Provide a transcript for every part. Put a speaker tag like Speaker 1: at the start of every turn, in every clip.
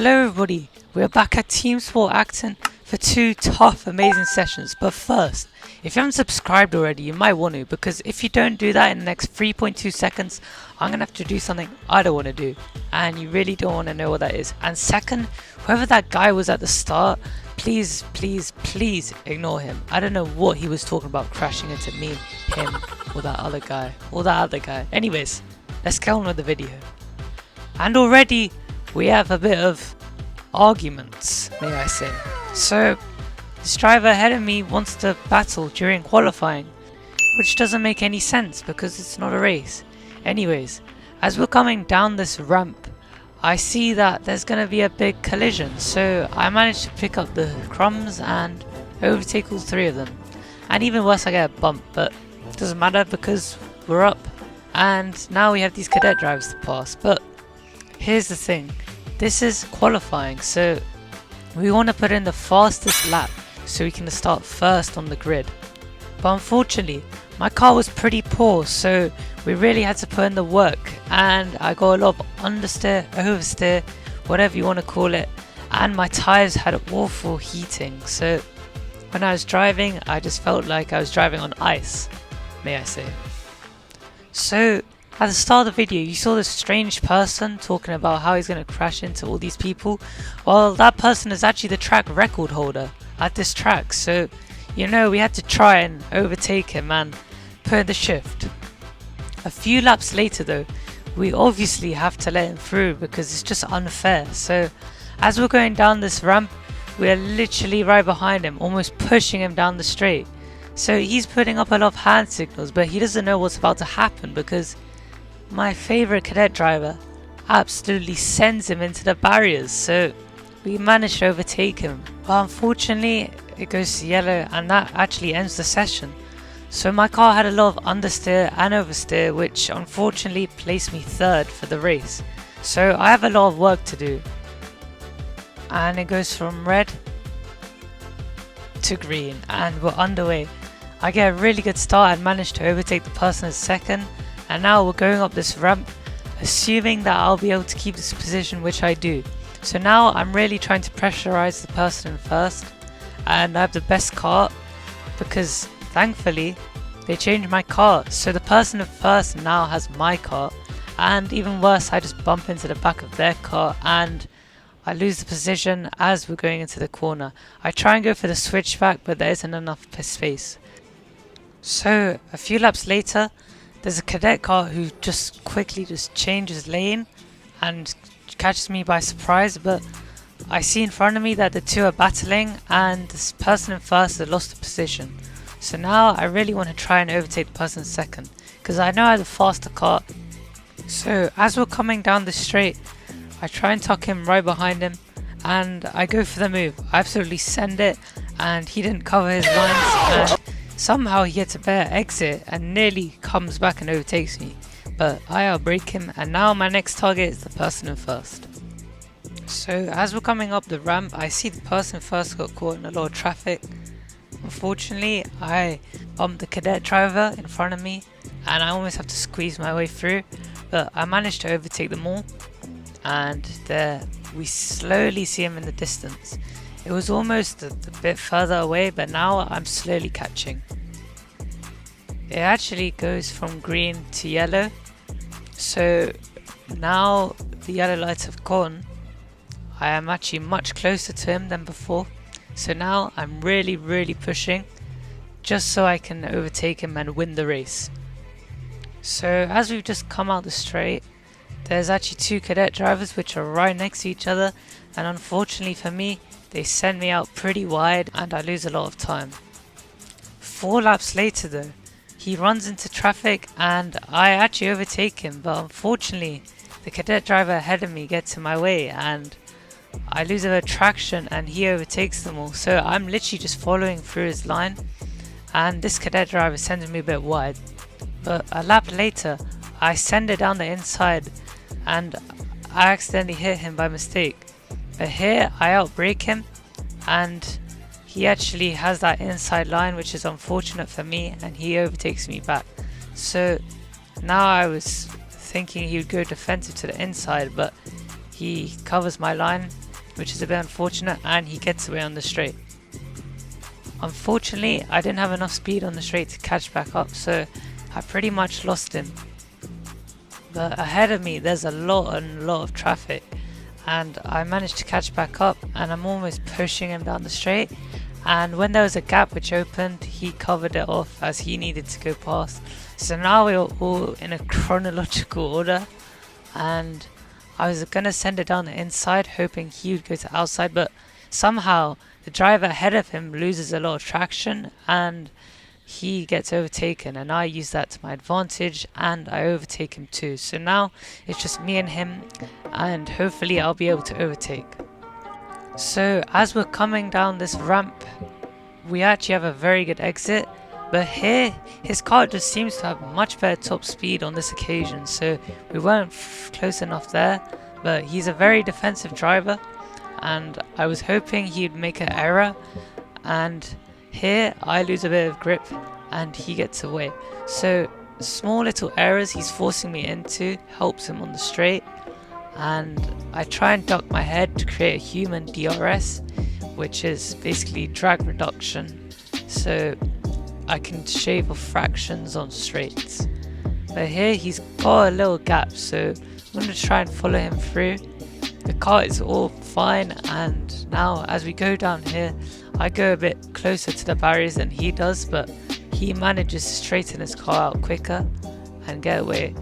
Speaker 1: Hello everybody, we're back at Teamsport Acton for two tough, amazing sessions. But first, if you haven't subscribed already, you might want to, because if you don't do that in the next 3.2 seconds, I'm going to have to do something I don't want to do, and you really don't want to know what that is. And second, whoever that guy was at the start, please ignore him. I don't know what he was talking about, crashing into me, him, or that other guy. Anyways, let's get on with the video. And already we have a bit of arguments, may I say. So, this driver ahead of me wants to battle during qualifying, which doesn't make any sense because it's not a race. Anyways, as we're coming down this ramp, I see that there's going to be a big collision, so I managed to pick up the crumbs and overtake all three of them. And even worse, I get a bump, but it doesn't matter because we're up. And now we have these cadet drivers to pass. But here's the thing, this is qualifying, so we want to put in the fastest lap so we can start first on the grid. But unfortunately, my car was pretty poor, so we really had to put in the work, and I got a lot of understeer, oversteer, whatever you want to call it, and my tyres had awful heating, so when I was driving, I just felt like I was driving on ice, may I say. So at the start of the video, you saw this strange person talking about how he's going to crash into all these people. Well, that person is actually the track record holder at this track, so you know we had to try and overtake him and put in the shift. A few laps later though, we obviously have to let him through because it's just unfair. So as we're going down this ramp, we are literally right behind him, almost pushing him down the straight. So he's putting up a lot of hand signals, but he doesn't know what's about to happen because my favorite cadet driver absolutely sends him into the barriers, so we managed to overtake him. But unfortunately, it goes to yellow, and that actually ends the session. So my car had a lot of understeer and oversteer, which unfortunately placed me third for the race. So I have a lot of work to do. And it goes from red to green, and we're underway. I get a really good start and manage to overtake the person as second. And now we're going up this ramp, assuming that I'll be able to keep this position, which I do. So now I'm really trying to pressurize the person in first, and I have the best car because thankfully they changed my car. So the person in first now has my car, and even worse, I just bump into the back of their car and I lose the position as we're going into the corner. I try and go for the switchback, but there isn't enough space. So a few laps later, there's a cadet car who just quickly changes lane and catches me by surprise, but I see in front of me that the two are battling and this person in first has lost the position. So now I really want to try and overtake the person in second because I know I have the faster car. So as we're coming down the straight, I try and tuck him right behind him and I go for the move. I absolutely send it and he didn't cover his lines, and somehow he gets a better exit and nearly comes back and overtakes me, but I outbrake him, and now my next target is the person in first. So as we're coming up the ramp, I see the person in first got caught in a lot of traffic. Unfortunately, I bumped the cadet driver in front of me and I almost have to squeeze my way through, but I managed to overtake them all, and there we slowly see him in the distance. It was almost a bit further away, but now I'm slowly catching. It actually goes from green to yellow, so now the yellow lights have gone. I am actually much closer to him than before, so now I'm really pushing just so I can overtake him and win the race. So as we've just come out the straight, there's actually two cadet drivers which are right next to each other, and unfortunately for me, they send me out pretty wide and I lose a lot of time. 4 laps later though, he runs into traffic and I actually overtake him, but unfortunately the cadet driver ahead of me gets in my way and I lose a bit of traction and he overtakes them all. So I'm literally just following through his line and this cadet driver sends me a bit wide. But a lap later, I send it down the inside and I accidentally hit him by mistake. But here I outbrake him and he actually has that inside line, which is unfortunate for me, and he overtakes me back. So now I was thinking he would go defensive to the inside, but he covers my line which is a bit unfortunate, and he gets away on the straight. Unfortunately, I didn't have enough speed on the straight to catch back up, so I pretty much lost him. But ahead of me there's a lot of traffic, and I managed to catch back up, and I'm almost pushing him down the straight, and when there was a gap which opened, he covered it off as he needed to go past. So now we're all in a chronological order, and I was gonna send it down the inside hoping he would go to outside, but somehow the driver ahead of him loses a lot of traction and he gets overtaken, and I use that to my advantage and I overtake him too. So now it's just me and him, and hopefully I'll be able to overtake. So as we're coming down this ramp, we actually have a very good exit, but here his car just seems to have much better top speed on this occasion, so we weren't close enough there. But he's a very defensive driver, and I was hoping he'd make an error, and here I lose a bit of grip and he gets away. So small little errors he's forcing me into helps him on the straight, and I try and duck my head to create a human DRS, which is basically drag reduction, so I can shave off fractions on straights. But here he's got a little gap, so I'm going to try and follow him through. The car is all fine, and now as we go down here I go a bit closer to the barriers than he does, but he manages to straighten his car out quicker and get away.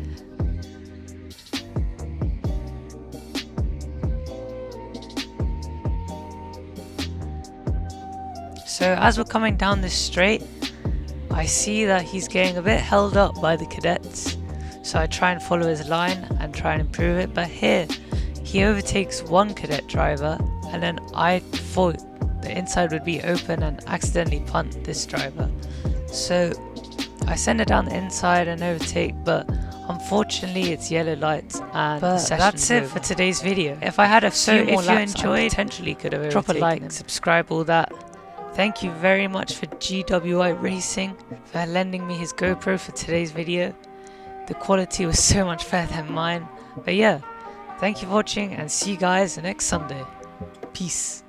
Speaker 1: So as we're coming down this straight, I see that he's getting a bit held up by the cadets, so I try and follow his line and try and improve it. But here he overtakes one cadet driver, and then I thought the inside would be open and accidentally punt this driver, so I send it down the inside and overtake, but unfortunately it's yellow lights and that's it for today's video. If I had a few more laps, I potentially could have overtaken. Drop a like, subscribe, all that. Thank you very much for GWY Racing for lending me his GoPro for today's video. The quality was so much better than mine. But yeah, thank you for watching, and see you guys next Sunday. Peace.